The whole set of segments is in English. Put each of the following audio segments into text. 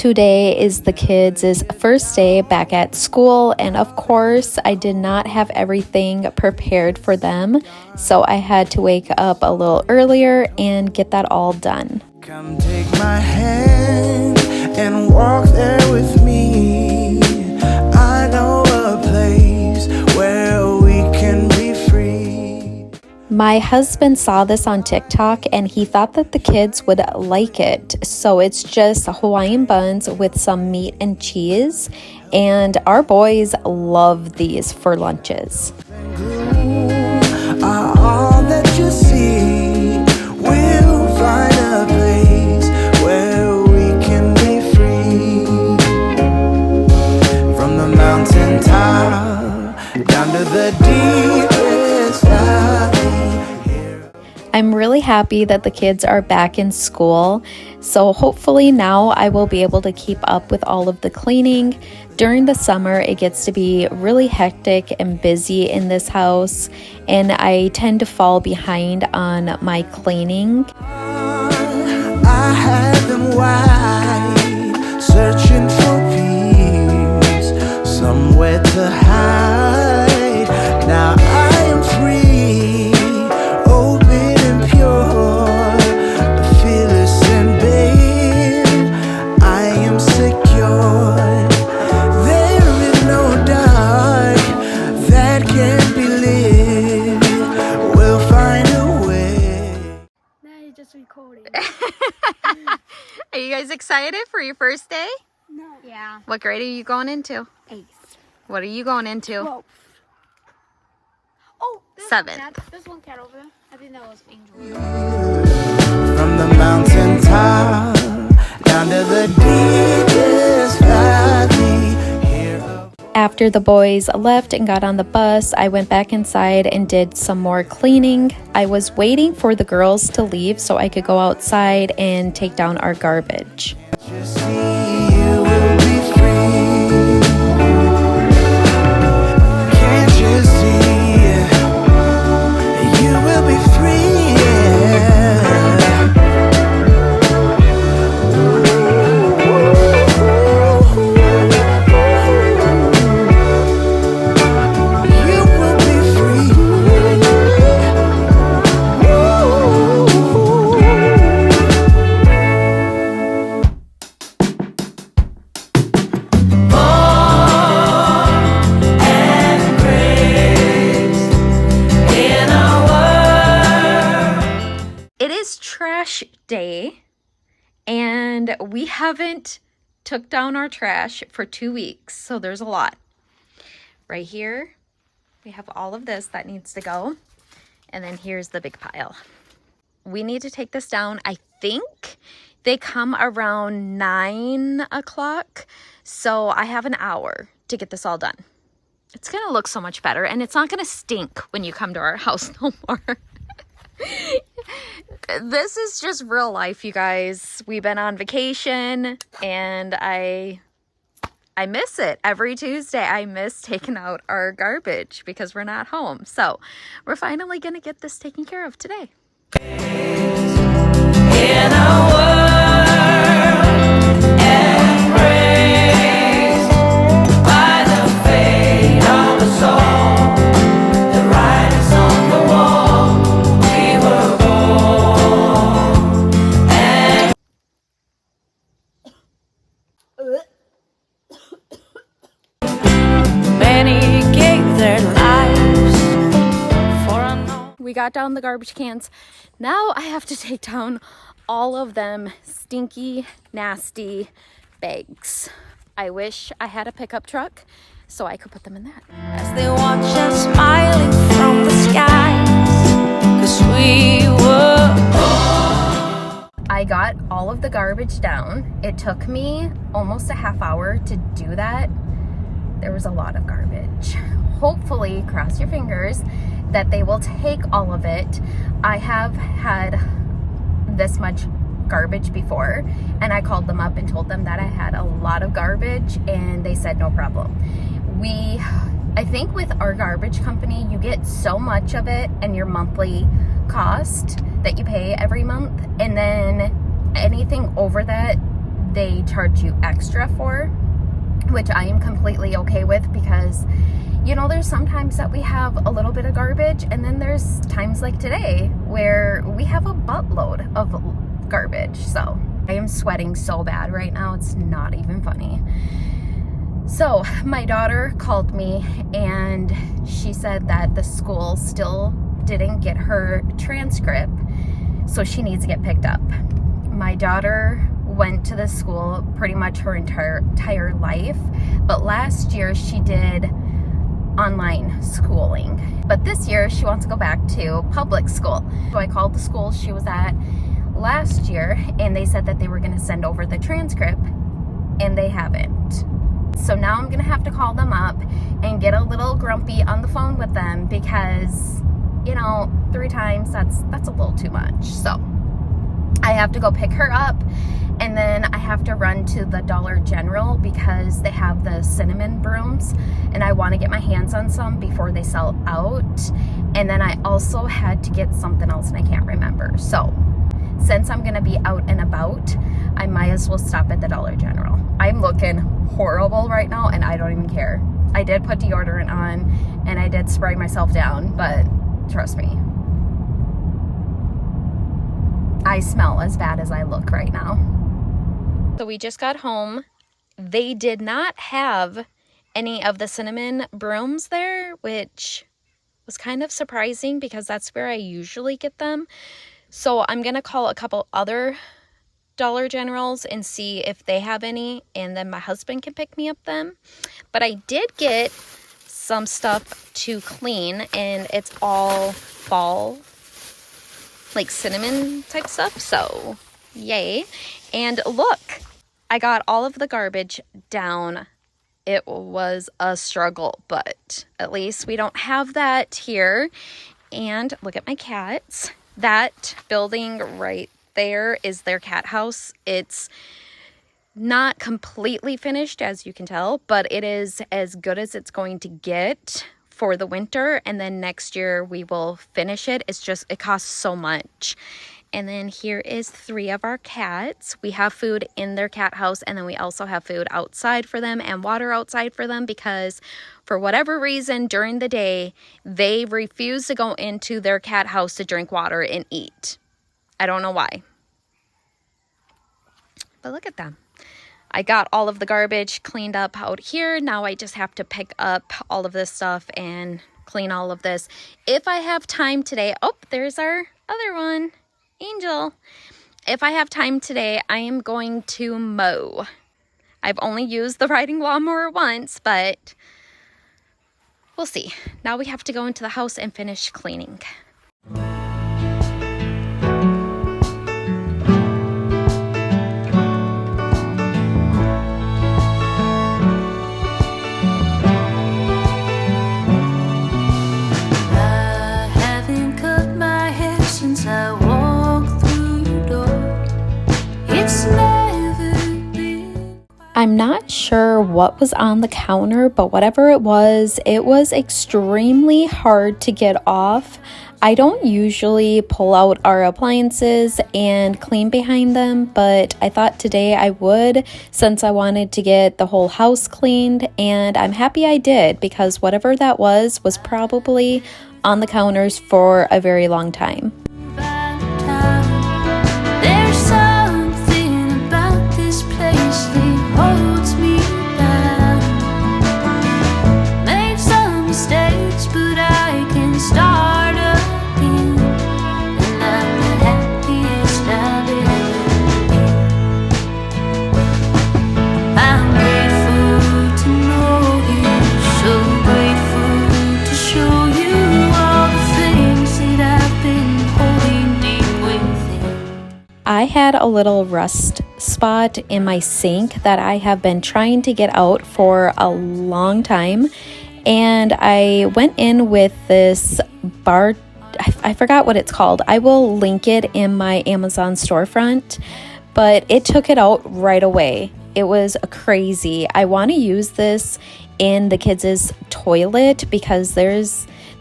Today is the kids' first day back at school, and of course I did not have everything prepared for them, so I had to wake up a little earlier and get that all done. Come take my hand and walk there with me. I know a place where we can be free. My husband saw this on TikTok and he thought that the kids would like it. So it's just Hawaiian buns with some meat and cheese, and our boys love these for lunches. All that you see, we'll find a place where we can be free. From the mountain top down to the deepest valley. I'm really happy that the kids are back in school, so hopefully now I will be able to keep up with all of the cleaning. During the summer, it gets to be really hectic and busy in this house, and I tend to fall behind on my cleaning. I had them wide, searching for peace, somewhere to hide. Now I am free, open and pure, fearless and babe. I am secure. There is no dark that can't be lit. We'll find a way. Now you're just recording. Are you guys excited for your first day? No. Yeah. What grade are you going into? 8th. What are you going into? 12th. Oh, Seventh. There's one cat over there. I think that was Angel. From the mountain top down to the deepest valley. Here After the boys left and got on the bus, I went back inside and did some more cleaning. I was waiting for the girls to leave so I could go outside and take down our garbage. just see you will be free. Can't you see? You will be free. You will be free. It is trash day, and we haven't took down our trash for 2 weeks, so there's a lot. Right here, we have all of this that needs to go, and then here's the big pile. We need to take this down. I think they come around 9 o'clock, so I have an hour to get this all done. It's gonna look so much better, and it's not gonna stink when you come to our house no more. This is just real life, you guys. We've been on vacation, and I miss it. Every Tuesday I miss taking out our garbage because we're not home. So we're finally gonna get this taken care of today. In a world embraced by the fate of us all, the writings on the wall, we were born. And many gave their lives for unknown. We got down the garbage cans. Now I have to take down all of them stinky, nasty bags. I wish I had a pickup truck so I could put them in that. As they watch us smiling from the skies, 'cause we were I got all of the garbage down. It took me almost a half hour to do that. There was a lot of garbage. Hopefully, cross your fingers, that they will take all of it. I have had this much garbage before, and I called them up and told them that I had a lot of garbage, and they said no problem. I think with our garbage company, you get so much of it and your monthly cost that you pay every month, and then anything over that they charge you extra for, which I am completely okay with, because you know, there's sometimes that we have a little bit of garbage, and then there's times like today where we have a buttload of garbage. So I am sweating so bad right now, it's not even funny. So my daughter called me and she said that the school still didn't get her transcript, so she needs to get picked up. My daughter went to the school pretty much her entire life, but last year she did online schooling, but this year she wants to go back to public school. So I called the school she was at last year, and they said that they were going to send over the transcript, and they haven't. So now I'm gonna have to call them up and get a little grumpy on the phone with them, because you know, 3 times, that's a little too much. So I have to go pick her up, and then I have to run to the Dollar General because they have the cinnamon brooms, and I want to get my hands on some before they sell out. And then I also had to get something else, and I can't remember. So since I'm gonna be out and about, I might as well stop at the Dollar General. I'm looking horrible right now, and I don't even care. I did put deodorant on, and I did spray myself down, but trust me, I smell as bad as I look right now. So we just got home. They did not have any of the cinnamon brooms there, which was kind of surprising because that's where I usually get them. So I'm gonna call a couple other Dollar Generals and see if they have any, and then my husband can pick me up them. But I did get some stuff to clean, and it's all fall, like cinnamon type stuff, so yay. And look, I got all of the garbage down. It was a struggle, but at least we don't have that here. And look at my cats. That building right there is their cat house. It's not completely finished, as you can tell, but it is as good as it's going to get for the winter, and then next year we will finish it. It's just, it costs so much. And then here is 3 of our cats. We have food in their cat house, and then we also have food outside for them and water outside for them, because for whatever reason during the day they refuse to go into their cat house to drink water and eat. I don't know why, but look at them. I got all of the garbage cleaned up out here. Now I just have to pick up all of this stuff and clean all of this. If I have time today, oh, there's our other one, Angel. If I have time today, I am going to mow. I've only used the riding lawnmower once, but we'll see. Now we have to go into the house and finish cleaning. I'm not sure what was on the counter, but whatever it was extremely hard to get off. I don't usually pull out our appliances and clean behind them, but I thought today I would, since I wanted to get the whole house cleaned, and I'm happy I did, because whatever that was probably on the counters for a very long time. I had a little rust spot in my sink that I have been trying to get out for a long time, and I went in with this bar, I forgot what it's called. I will link it in my Amazon storefront, but it took it out right away. It was crazy. I want to use this in the kids' toilet because their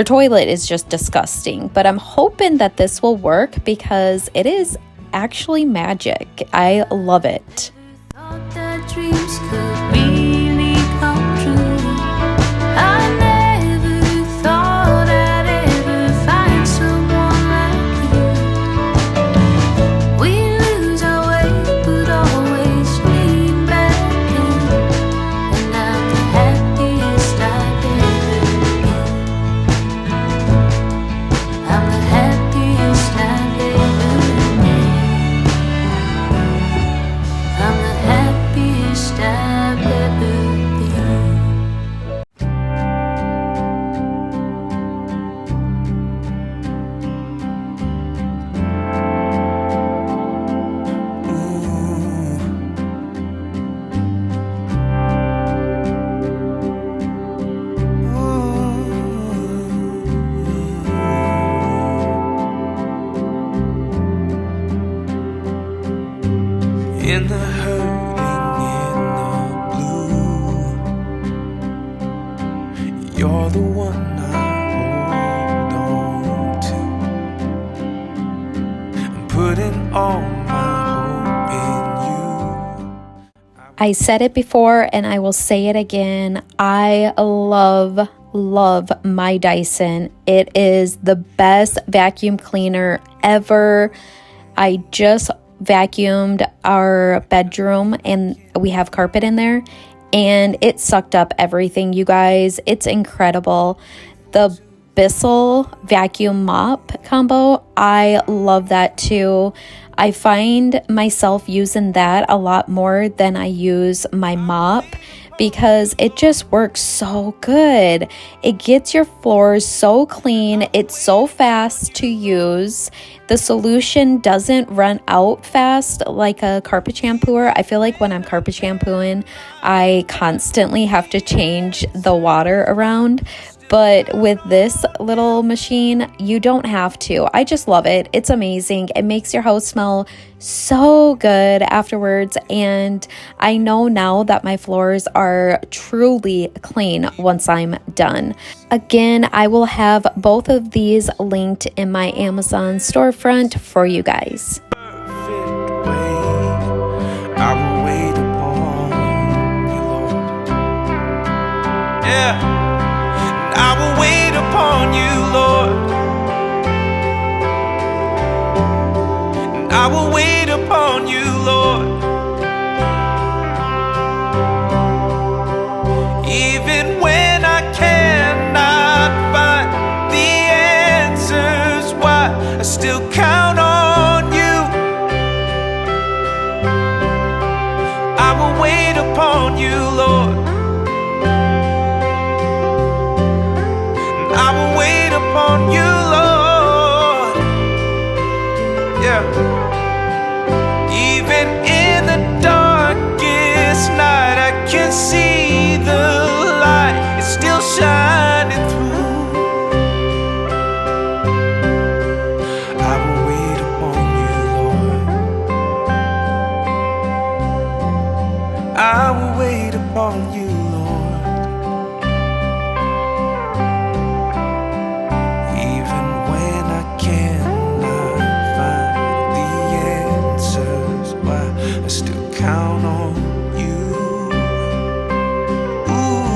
toilet is just disgusting, but I'm hoping that this will work because it is actually magic. I love it. in the hurting, in the blue. You're the one I hold on to. I'm putting all my hope in you. I said it before and I will say it again. I love my Dyson. It is the best vacuum cleaner ever. I just vacuumed our bedroom and we have carpet in there and it sucked up everything, you guys. It's incredible. The Bissell vacuum mop combo, I love that too. I find myself using that a lot more than I use my mop because it just works so good. It gets your floors so clean. It's so fast to use. The solution doesn't run out fast like a carpet shampooer. I feel like when I'm carpet shampooing, I constantly have to change the water around. But with this little machine, you don't have to. I just love it. It's amazing. It makes your house smell so good afterwards. And I know now that my floors are truly clean once I'm done. Again, I will have both of these linked in my Amazon storefront for you guys. Perfect way. I will wait upon you, Lord. Yeah. I will wait upon you, Lord. And I will wait upon you, Lord. Even when I cannot find the answers why, I still count on you. I will wait upon you, Lord. I will wait upon you, Lord. Yeah. Even in the darkest night, I can see the light. It's still shining through. I will wait upon you, Lord. I will wait upon you, Lord. I still count on you. Ooh,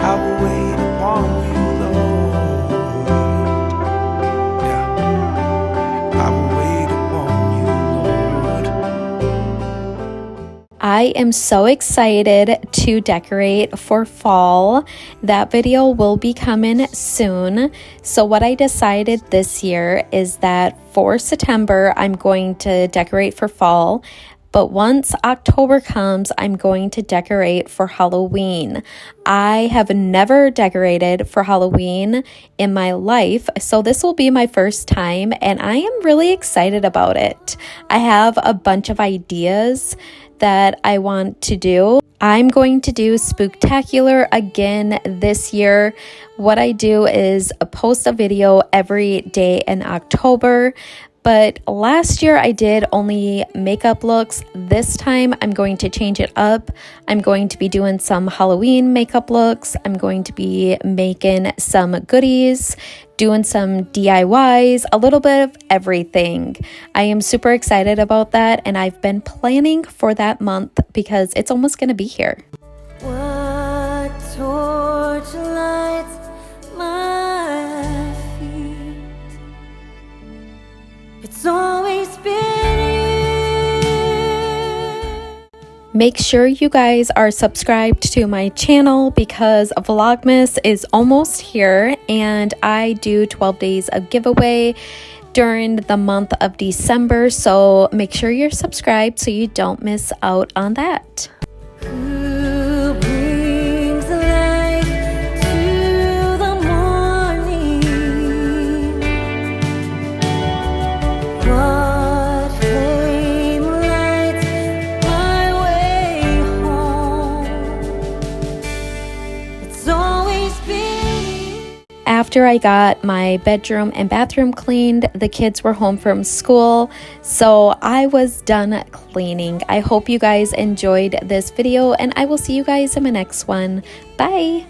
I will wait upon you, Lord. Yeah, I will wait upon you, Lord. I am so excited to decorate for fall. That video will be coming soon. So what I decided this year is that for September, I'm going to decorate for fall. But once October comes, I'm going to decorate for Halloween. I have never decorated for Halloween in my life, so this will be my first time, and I am really excited about it. I have a bunch of ideas that I want to do. I'm going to do Spooktacular again this year. What I do is post a video every day in October. But last year I did only makeup looks. This time I'm going to change it up. I'm going to be doing some Halloween makeup looks. I'm going to be making some goodies, doing some DIYs, a little bit of everything. I am super excited about that, and I've been planning for that month because it's almost going to be here. What torch lights my feet? It's always been you. Make sure you guys are subscribed to my channel because Vlogmas is almost here, and I do 12 days of giveaway during the month of December. So make sure you're subscribed so you don't miss out on that. Who brings light to the morning? What flame lights my way home? It's always been you. after I got my bedroom and bathroom cleaned, the kids were home from school, so I was done cleaning. I hope you guys enjoyed this video, and I will see you guys in my next one. Bye!